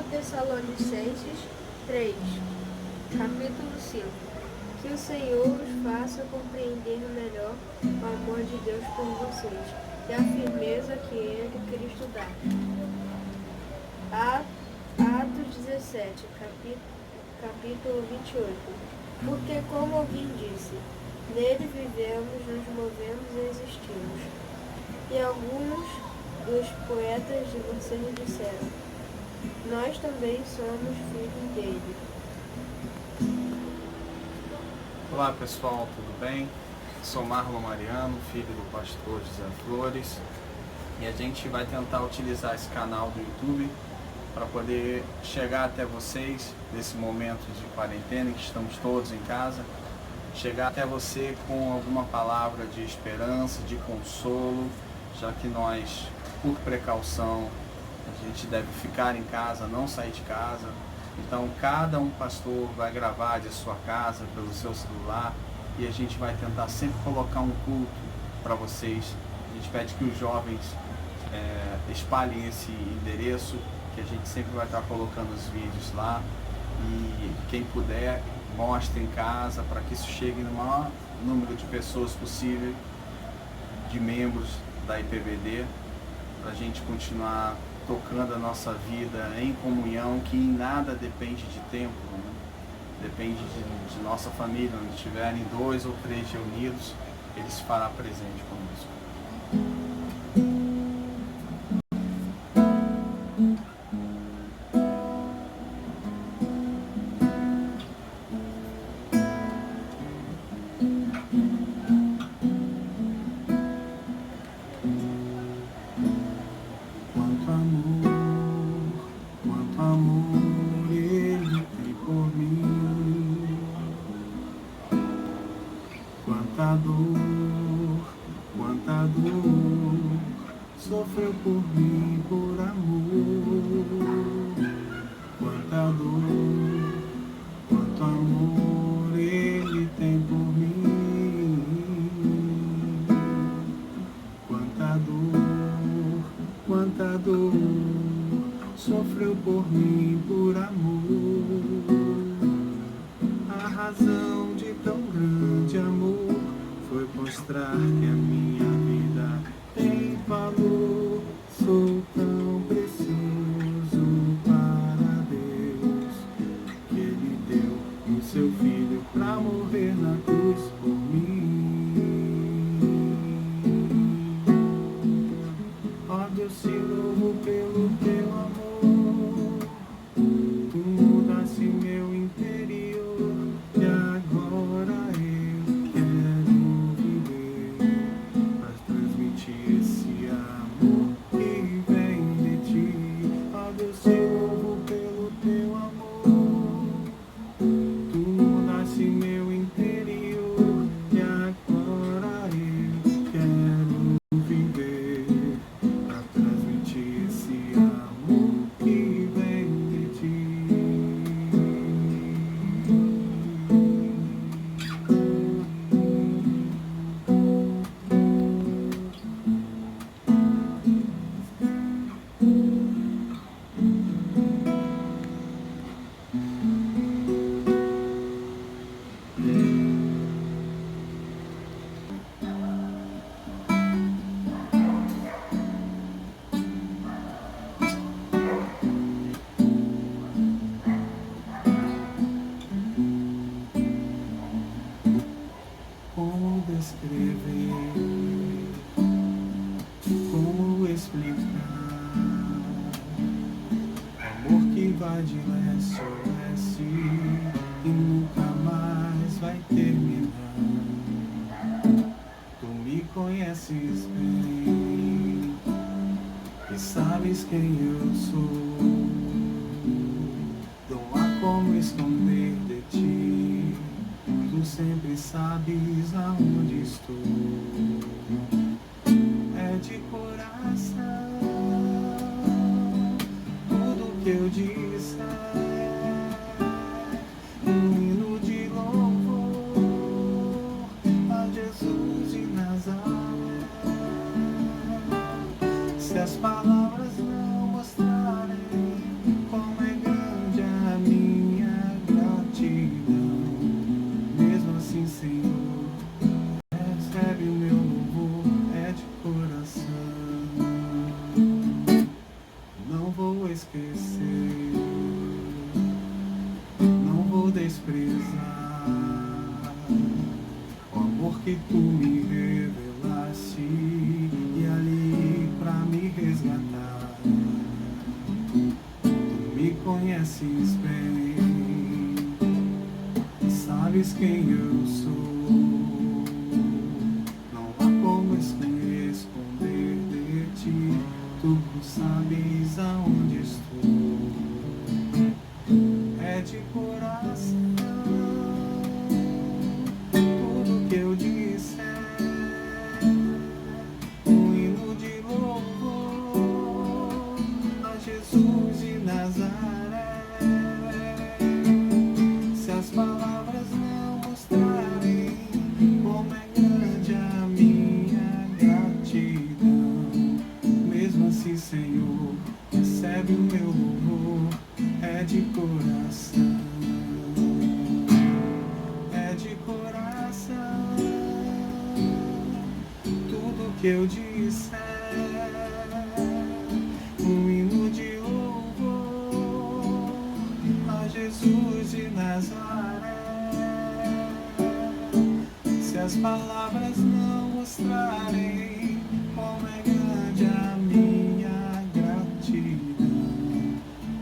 Tessalonicenses 3, capítulo 5. Que o Senhor os faça compreender melhor o amor de Deus por vocês e a firmeza que Ele, Cristo, dá. Atos 17, capítulo 28. Porque, como alguém disse, nele vivemos, nos movemos e existimos. E alguns dos poetas de vocês disseram, nós também somos filhos dele. Olá pessoal, tudo bem? Sou Marlon Mariano, filho do pastor José Flores, e a gente vai tentar utilizar esse canal do YouTube para poder chegar até vocês nesse momento de quarentena em que estamos todos em casa, chegar até você com alguma palavra de esperança, de consolo, já que nós, por precaução, a gente deve ficar em casa, não sair de casa. Então cada um pastor vai gravar de sua casa, pelo seu celular, e a gente vai tentar sempre colocar um culto para vocês. A gente pede que os jovens espalhem esse endereço, que a gente sempre vai estar colocando os vídeos lá, e quem puder, mostre em casa, para que isso chegue no maior número de pessoas possível, de membros da IPVD, para a gente continuar tocando a nossa vida em comunhão, que em nada depende de tempo, né? Depende de nossa família. Onde estiverem 2 ou 3 reunidos, Ele se fará presente conosco. Quanto amor Ele tem por mim, quanta dor sofreu por mim por amor, quanta dor, quanto amor Ele tem por mim, quanta dor sofreu por mim por amor. A razão de tão grande amor foi mostrar que a minha vida tem valor. Sou tão precioso para Deus, que Ele deu o seu Filho pra morrer na cruz por mim. Ó Deus, te louvo pelo teu amor, tu mudaste meu interior, e agora eu quero viver pra transmitir esse amor que vem de ti. Ó Deus, te louvo pelo teu amor, tu mudaste meu interior, e agora eu quero viver pra transmitir esse amor que vem de ti. Como descrever, como explicar amor que vai de leste a oeste e nunca mais vai terminar. Tu me conheces bem e sabes quem eu sou. Não há como esconder de ti, tu sempre sabes aonde estou. É de coração tudo que eu disser, um hino de louvor a Jesus de Nazaré. Se as palavras não mostrarem como é esquecer, não vou desprezar o amor que tu me revelaste e ali pra me resgatar. Tu me conheces bem, sabes quem eu sou. Não há como esconder de ti, tu sabes aonde estou. É de coração tudo que eu disser, um hino de louvor a Jesus de Nazaré. Se as palavras não mostrarem como é grande a minha gratidão, mesmo assim, Senhor, recebe o meu louvor. É de coração, é de coração tudo que eu disser, um hino de louvor a Jesus de Nazaré. Se as palavras não mostrarem como é grande a minha gratidão,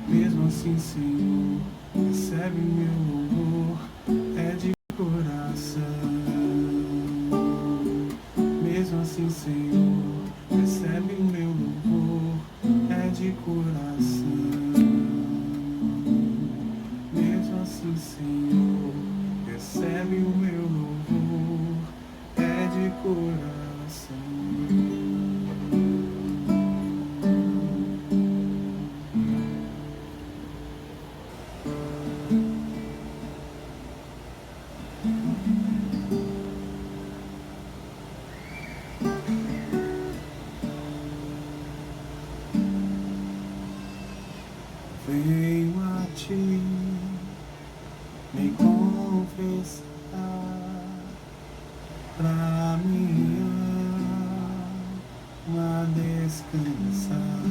mesmo assim, Senhor, recebe meu louvor. É de coração, mesmo assim, Senhor, recebe o meu louvor. É de coração, mesmo assim, Senhor, recebe o meu louvor. É de coração. Venho a ti me confessar, pra minha alma descansar.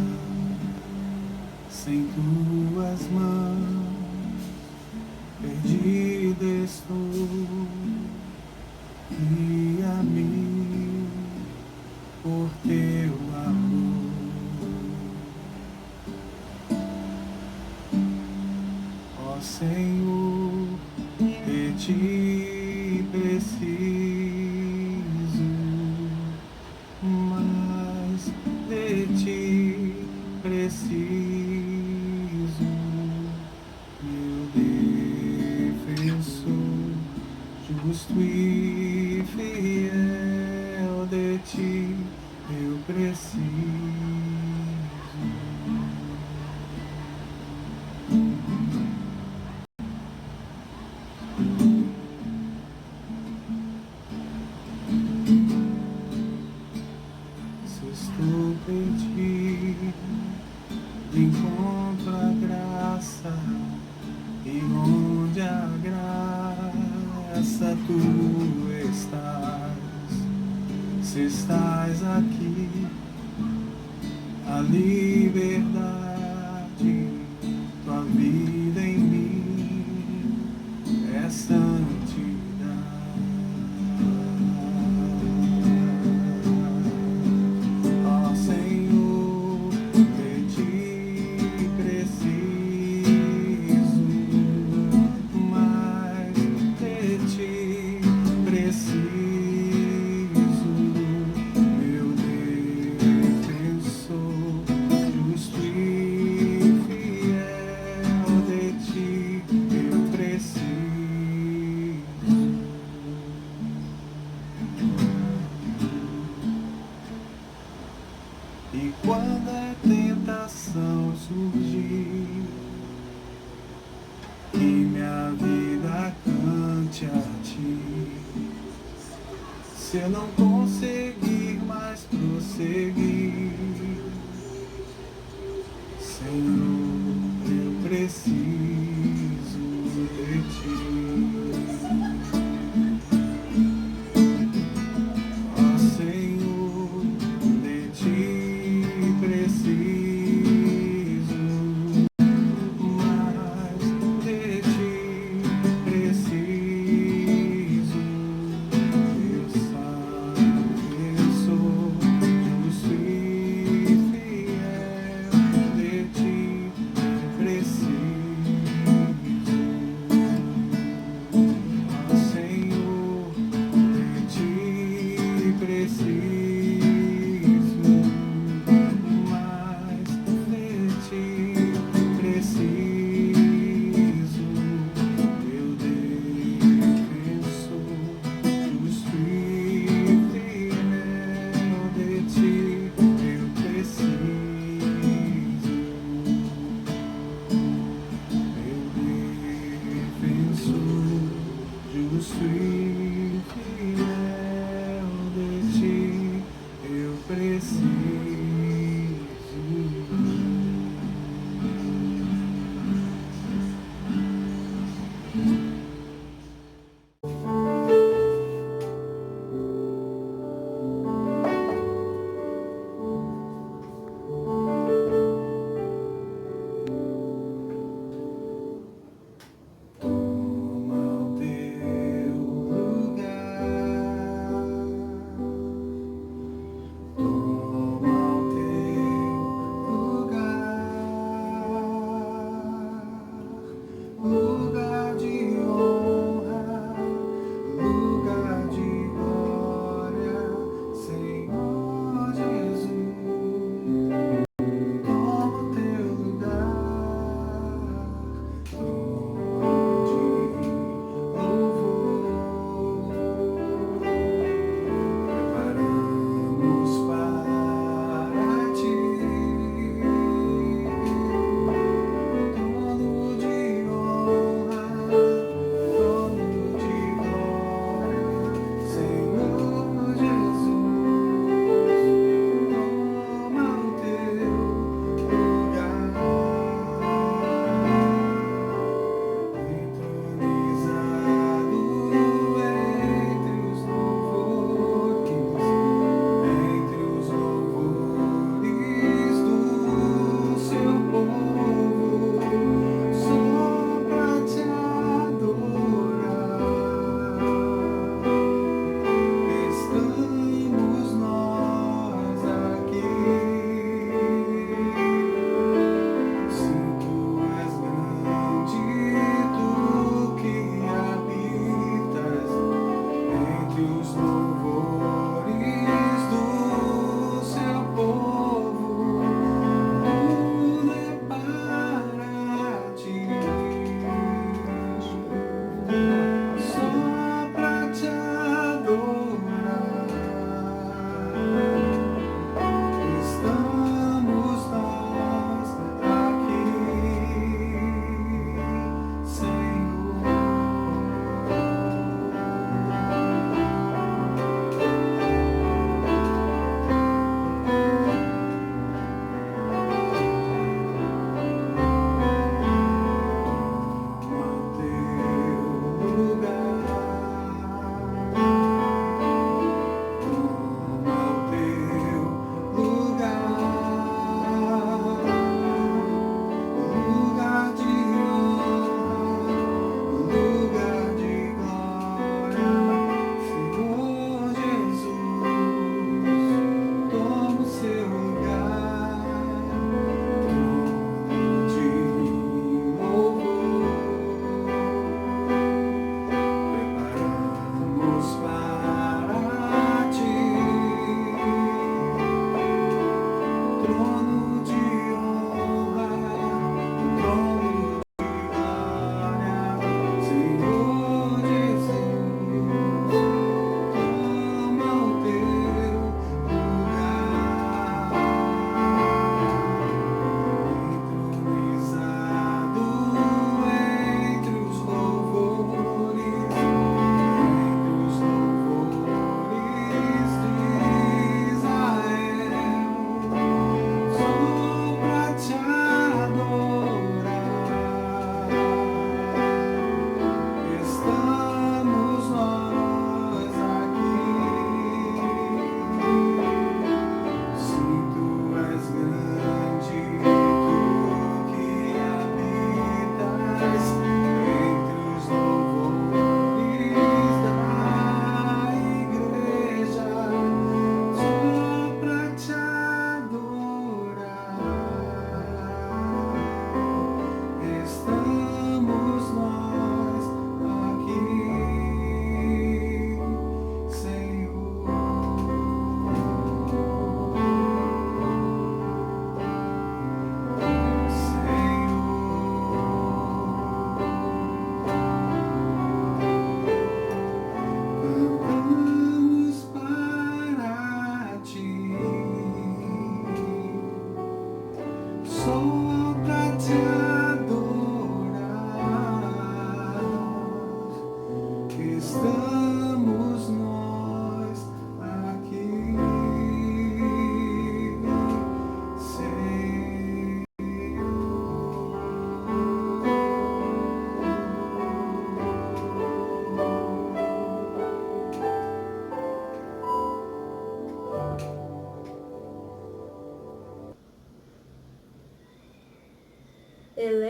Sem tuas mãos perdida estou, e a mim por teu amor. Ó Senhor, de ti preciso, mais de ti preciso, meu defensor, justo e fiel, de ti eu preciso. Se estou perdido, encontro a graça, e onde a graça tu estás. Se estás aqui, a liberdade, tua vida em mim é santidade. Ó Senhor, de ti preciso, mais de ti preciso, meu defensor, justo e fiel, de ti eu preciso. E quando a tentação surgir, que minha vida cante a ti, se eu não conseguir mais prosseguir, Senhor, eu preciso de ti. Ó Senhor, de ti preciso,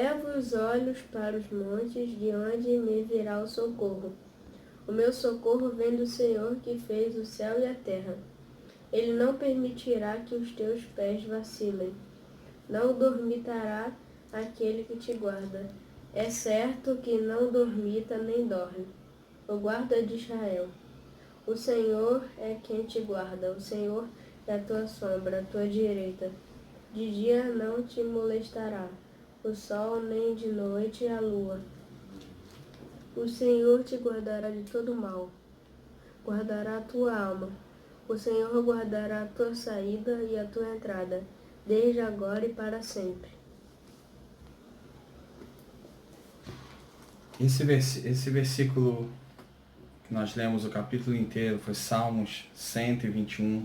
Elevo os olhos para os montes, de onde me virá o socorro. O meu socorro vem do Senhor que fez o céu e a terra. Ele não permitirá que os teus pés vacilem. Não dormitará aquele que te guarda. É certo que não dormita nem dorme. O guarda de Israel. O Senhor é quem te guarda. O Senhor é a tua sombra, a tua direita. De dia não te molestará o sol, nem de noite a lua. O Senhor te guardará de todo mal. Guardará a tua alma. O Senhor guardará a tua saída e a tua entrada, desde agora e para sempre. Esse versículo que nós lemos o capítulo inteiro foi Salmos 121.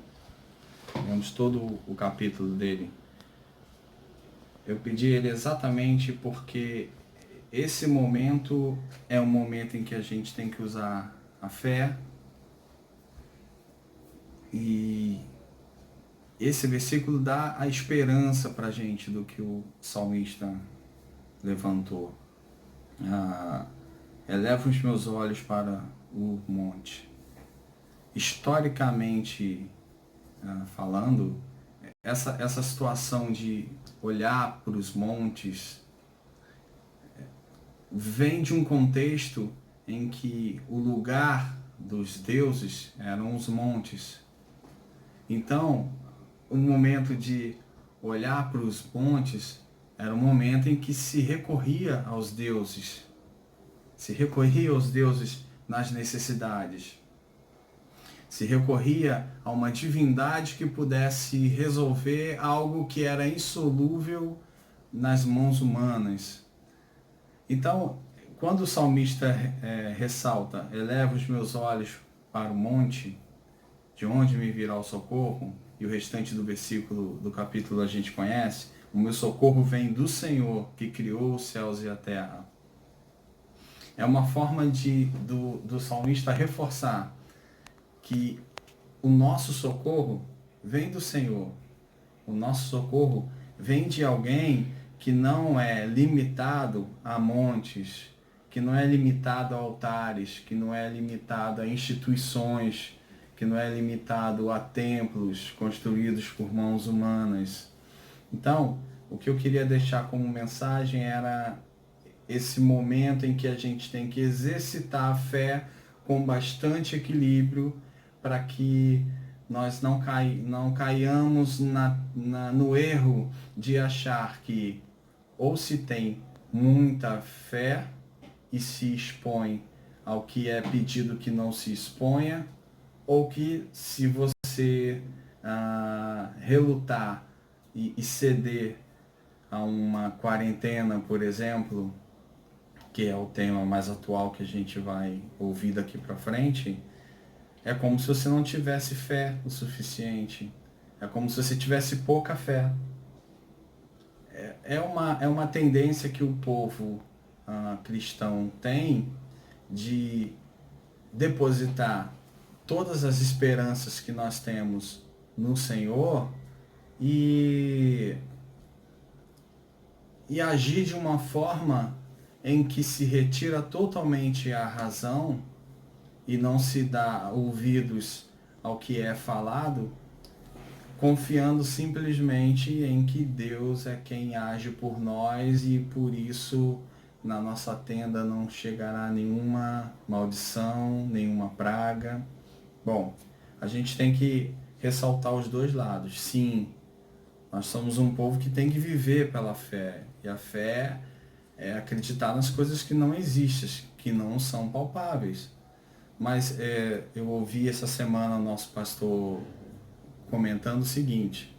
Lemos todo o capítulo dele. Eu pedi ele exatamente porque esse momento é um momento em que a gente tem que usar a fé. E esse versículo dá a esperança para a gente do que o salmista levantou. Elevo os meus olhos para o monte. Historicamente falando, essa situação de olhar para os montes vem de um contexto em que o lugar dos deuses eram os montes. Então, o momento de olhar para os montes era um momento em que se recorria aos deuses. Se recorria aos deuses nas necessidades. Se recorria a uma divindade que pudesse resolver algo que era insolúvel nas mãos humanas. Então, quando o salmista ressalta, eleva os meus olhos para o monte, de onde me virá o socorro, e o restante do versículo do capítulo a gente conhece, o meu socorro vem do Senhor que criou os céus e a terra. É uma forma do salmista reforçar que o nosso socorro vem do Senhor. O nosso socorro vem de alguém que não é limitado a montes, que não é limitado a altares, que não é limitado a instituições, que não é limitado a templos construídos por mãos humanas. Então, o que eu queria deixar como mensagem era esse momento em que a gente tem que exercitar a fé com bastante equilíbrio para que nós não caiamos no erro de achar que ou se tem muita fé e se expõe ao que é pedido que não se exponha, ou que se você relutar e ceder a uma quarentena, por exemplo, que é o tema mais atual que a gente vai ouvir daqui para frente, é como se você não tivesse fé o suficiente. É como se você tivesse pouca fé. É uma tendência que o povo cristão tem de depositar todas as esperanças que nós temos no Senhor e agir de uma forma em que se retira totalmente a razão e não se dá ouvidos ao que é falado, confiando simplesmente em que Deus é quem age por nós e por isso na nossa tenda não chegará nenhuma maldição, nenhuma praga. Bom, a gente tem que ressaltar os dois lados. Sim, nós somos um povo que tem que viver pela fé. E a fé é acreditar nas coisas que não existem, que não são palpáveis. Mas eu ouvi essa semana o nosso pastor comentando o seguinte,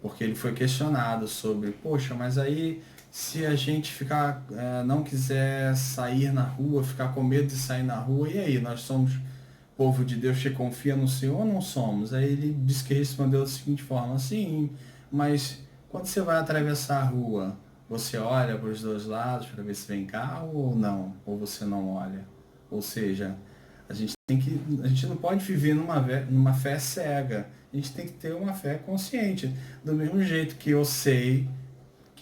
porque ele foi questionado sobre, poxa, mas aí se a gente não quiser sair na rua, ficar com medo de sair na rua, e aí, nós somos povo de Deus que confia no Senhor ou não somos? Aí ele disse que respondeu da seguinte forma, sim, mas quando você vai atravessar a rua, você olha para os dois lados para ver se vem carro ou não? Ou você não olha? Ou seja, a gente não pode viver numa fé cega. A gente tem que ter uma fé consciente. Do mesmo jeito que eu sei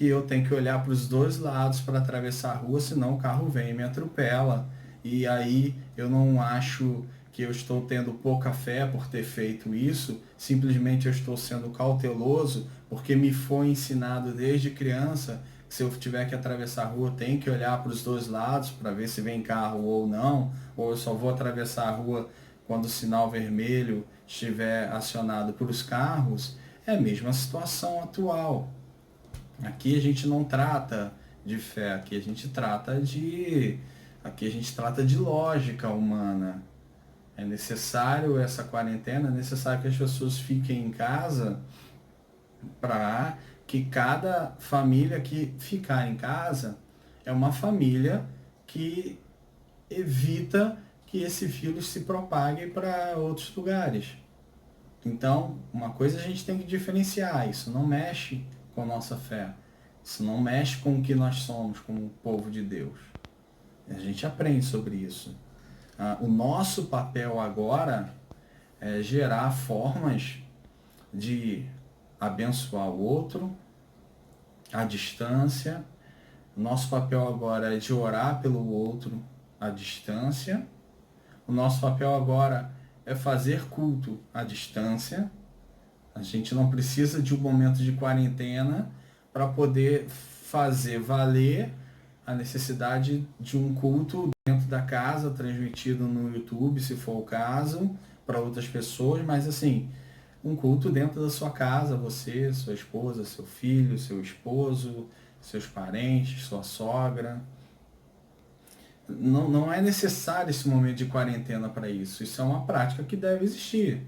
que eu tenho que olhar para os dois lados para atravessar a rua, senão o carro vem e me atropela. E aí eu não acho que eu estou tendo pouca fé por ter feito isso, simplesmente eu estou sendo cauteloso porque me foi ensinado desde criança que se eu tiver que atravessar a rua, tem que olhar para os dois lados para ver se vem carro ou não, ou eu só vou atravessar a rua quando o sinal vermelho estiver acionado por os carros. É a mesma situação atual. Aqui a gente não trata de fé, aqui a gente trata de lógica humana. É necessário essa quarentena, é necessário que as pessoas fiquem em casa para que cada família que ficar em casa é uma família que evita que esse vírus se propague para outros lugares. Então, uma coisa a gente tem que diferenciar, isso não mexe com a nossa fé, isso não mexe com o que nós somos como povo de Deus. A gente aprende sobre isso. O nosso papel agora é gerar formas de abençoar o outro à distância. O nosso papel agora é de orar pelo outro à distância. O nosso papel agora é fazer culto à distância. A gente não precisa de um momento de quarentena para poder fazer valer a necessidade de um culto dentro da casa, transmitido no YouTube, se for o caso, para outras pessoas, mas assim, um culto dentro da sua casa, você, sua esposa, seu filho, seu esposo, seus parentes, sua sogra. Não é necessário esse momento de quarentena para isso. Isso é uma prática que deve existir.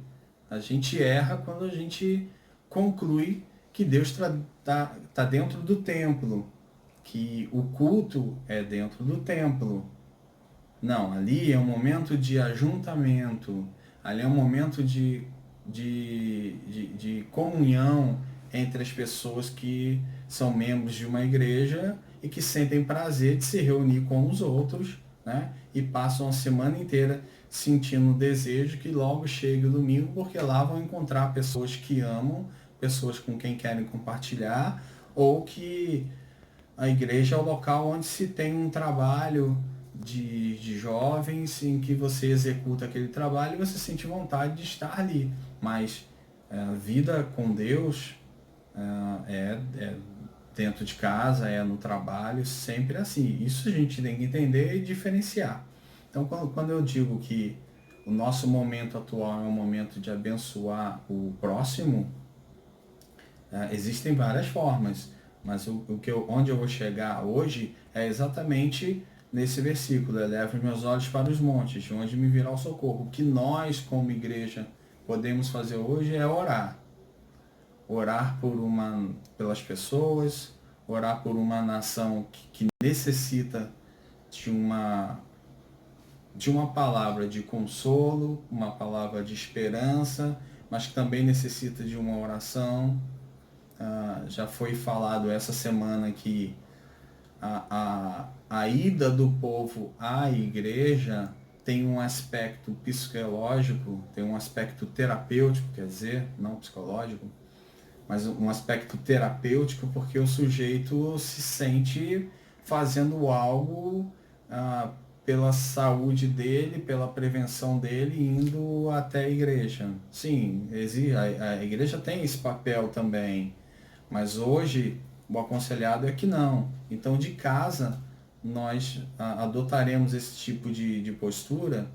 A gente erra quando a gente conclui que Deus está dentro do templo, que o culto é dentro do templo. Não, ali é um momento de ajuntamento, ali é um momento de comunhão entre as pessoas que são membros de uma igreja e que sentem prazer de se reunir com os outros, né? E passam a semana inteira sentindo o desejo que logo chegue o domingo, porque lá vão encontrar pessoas que amam, pessoas com quem querem compartilhar, ou que a igreja é o local onde se tem um trabalho de jovens em que você executa aquele trabalho e você sente vontade de estar ali. Mas a vida com Deus é dentro de casa, é no trabalho, sempre assim. Isso a gente tem que entender e diferenciar. Então, quando eu digo que o nosso momento atual é um momento de abençoar o próximo, existem várias formas, mas onde eu vou chegar hoje é exatamente nesse versículo: eleva os meus olhos para os montes, de onde me virá o socorro. O que nós, como igreja, podemos fazer hoje é orar. Orar pelas pessoas, orar por uma nação que necessita de uma palavra de consolo, uma palavra de esperança, mas que também necessita de uma oração. Já foi falado essa semana que a ida do povo à igreja tem um aspecto psicológico, tem um aspecto terapêutico, quer dizer, não psicológico, mas um aspecto terapêutico, porque o sujeito se sente fazendo algo pela saúde dele, pela prevenção dele, indo até a igreja. Sim, a igreja tem esse papel também, mas hoje o aconselhado é que não. Então, de casa, nós adotaremos esse tipo de postura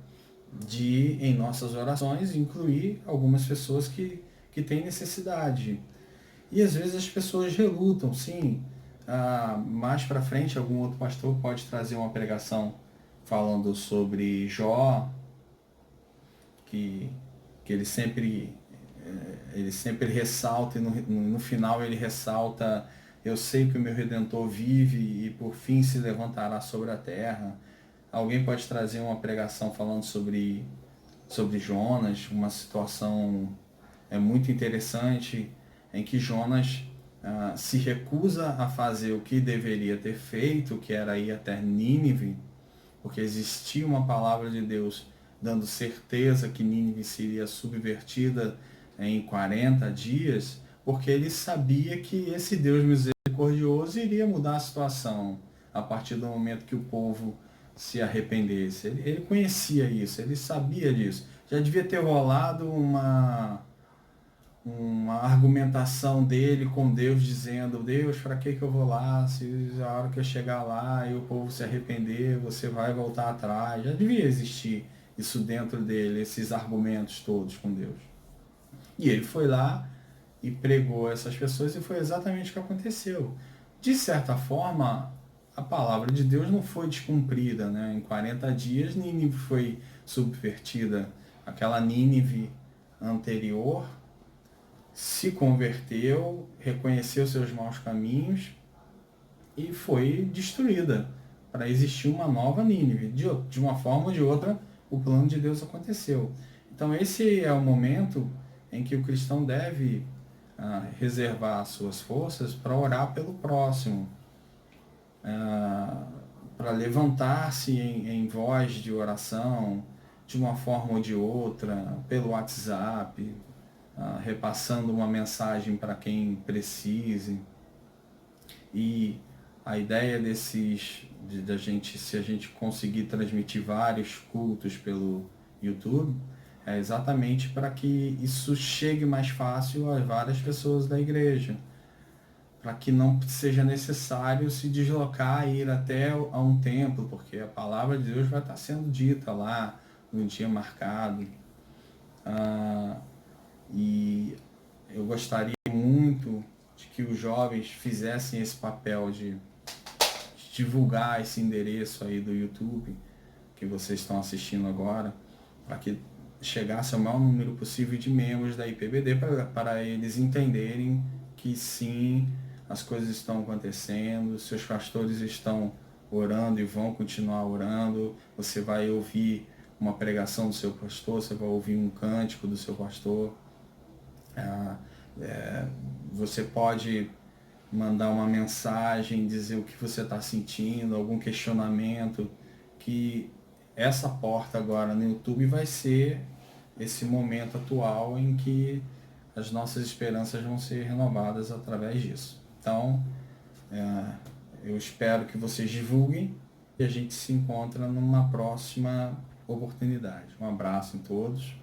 de, em nossas orações, incluir algumas pessoas que têm necessidade. E às vezes as pessoas relutam, sim. Mais para frente, algum outro pastor pode trazer uma pregação falando sobre Jó, que ele sempre ressalta, e no final ele ressalta: eu sei que o meu Redentor vive e por fim se levantará sobre a terra. Alguém pode trazer uma pregação falando sobre Jonas, uma situação muito interessante, em que Jonas se recusa a fazer o que deveria ter feito, que era ir até Nínive, porque existia uma palavra de Deus dando certeza que Nínive seria subvertida em 40 dias, porque ele sabia que esse Deus misericordioso iria mudar a situação a partir do momento que o povo se arrependesse. Ele conhecia isso, ele sabia disso. Já devia ter rolado uma argumentação dele com Deus, dizendo: Deus, para que eu vou lá? Se a hora que eu chegar lá e o povo se arrepender, você vai voltar atrás. Já devia existir isso dentro dele, esses argumentos todos com Deus. E ele foi lá e pregou essas pessoas, e foi exatamente o que aconteceu. De certa forma, a palavra de Deus não foi descumprida, né? Em 40 dias, Nínive foi subvertida. Aquela Nínive anterior se converteu, reconheceu seus maus caminhos e foi destruída, para existir uma nova Nínive. De uma forma ou de outra, o plano de Deus aconteceu. Então esse é o momento em que o cristão deve reservar suas forças para orar pelo próximo, para levantar-se em voz de oração, de uma forma ou de outra, pelo WhatsApp, repassando uma mensagem para quem precise. E a ideia se a gente conseguir transmitir vários cultos pelo YouTube, é exatamente para que isso chegue mais fácil a várias pessoas da igreja, para que não seja necessário se deslocar e ir até a um templo, porque a palavra de Deus vai estar sendo dita lá no dia marcado. E eu gostaria muito de que os jovens fizessem esse papel de divulgar esse endereço aí do YouTube que vocês estão assistindo agora, para que chegasse ao maior número possível de membros da IPBD, para eles entenderem que sim, as coisas estão acontecendo, seus pastores estão orando e vão continuar orando. Você vai ouvir uma pregação do seu pastor, você vai ouvir um cântico do seu pastor. Você pode mandar uma mensagem, dizer o que você está sentindo, algum questionamento, que essa porta agora no YouTube vai ser esse momento atual em que as nossas esperanças vão ser renovadas através disso. Então, eu espero que vocês divulguem e a gente se encontra numa próxima oportunidade. Um abraço em todos.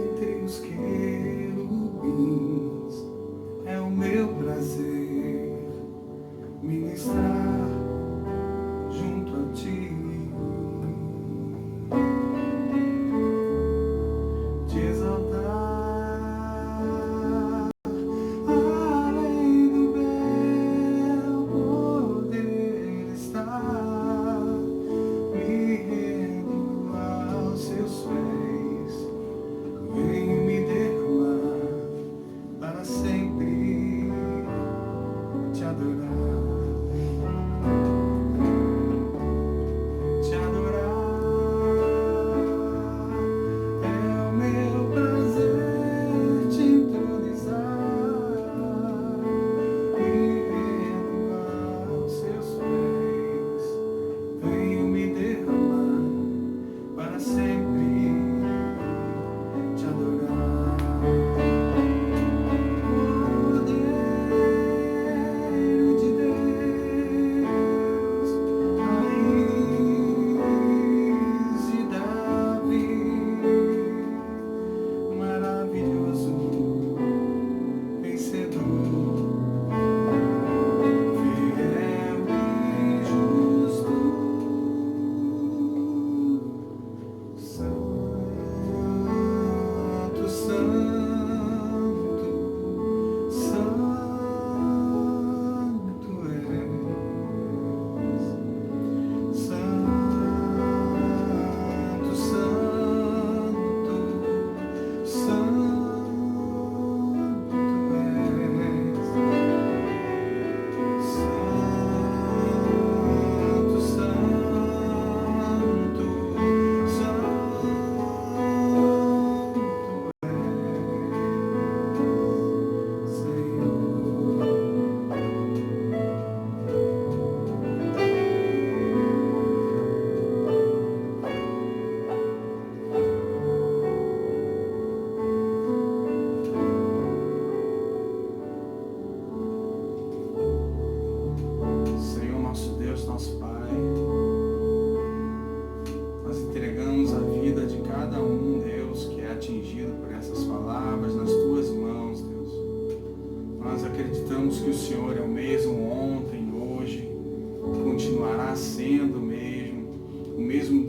Entre os querubins, é o meu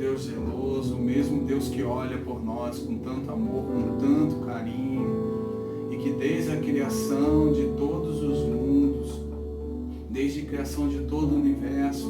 Deus zeloso, o mesmo Deus que olha por nós com tanto amor, com tanto carinho, e que desde a criação de todos os mundos, desde a criação de todo o universo,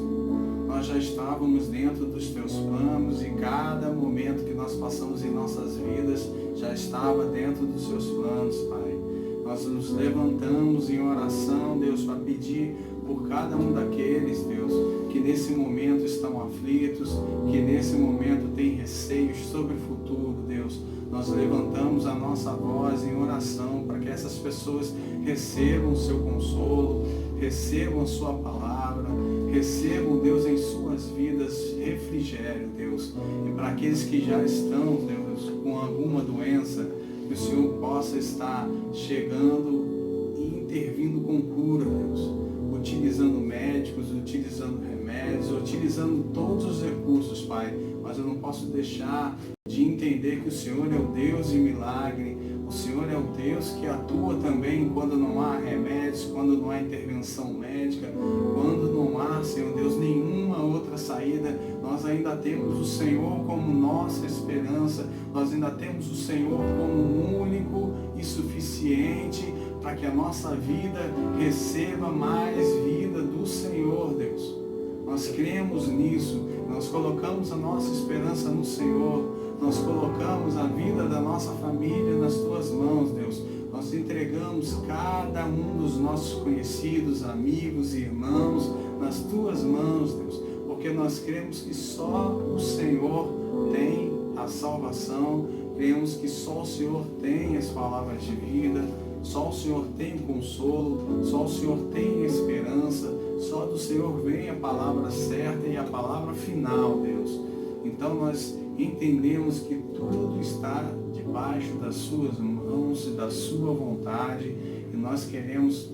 nós já estávamos dentro dos teus planos, e cada momento que nós passamos em nossas vidas já estava dentro dos seus planos, Pai. Nós nos levantamos em oração, Deus, para pedir por cada um daqueles, Deus, que nesse momento estão aflitos, que nesse momento têm receios sobre o futuro, Deus. Nós levantamos a nossa voz em oração para que essas pessoas recebam o seu consolo, recebam a sua palavra, recebam, Deus, em suas vidas refrigério, Deus. E para aqueles que já estão, Deus, com alguma doença, que o Senhor possa estar chegando e intervindo com cura, Deus, utilizando médicos, utilizando remédios, utilizando todos os recursos, Pai. Mas eu não posso deixar de entender que o Senhor é o Deus de milagre, o Senhor é o Deus que atua também quando não há remédios, quando não há intervenção médica, quando não há, Senhor Deus, nenhuma outra saída. Nós ainda temos o Senhor como nossa esperança, nós ainda temos o Senhor como único e suficiente para que a nossa vida receba mais vida do Senhor, Deus. Nós cremos nisso, nós colocamos a nossa esperança no Senhor, nós colocamos a vida da nossa família nas tuas mãos, Deus. Nós entregamos cada um dos nossos conhecidos, amigos e irmãos nas tuas mãos, Deus, porque nós cremos que só o Senhor tem a salvação, cremos que só o Senhor tem as palavras de vida, só o Senhor tem consolo, só o Senhor tem esperança, só do Senhor vem a palavra certa e a palavra final, Deus. Então nós entendemos que tudo está debaixo das suas mãos e da sua vontade, e nós queremos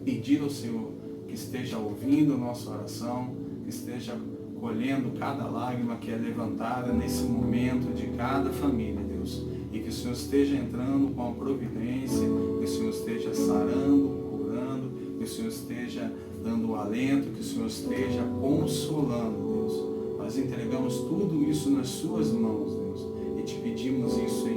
pedir ao Senhor que esteja ouvindo a nossa oração, que esteja colhendo cada lágrima que é levantada nesse momento de cada família, Deus, e que o Senhor esteja entrando com a providência, que o Senhor esteja sarando, curando, que o Senhor esteja dando alento, que o Senhor esteja consolando, Deus. Nós entregamos tudo isso nas suas mãos, Deus, e te pedimos isso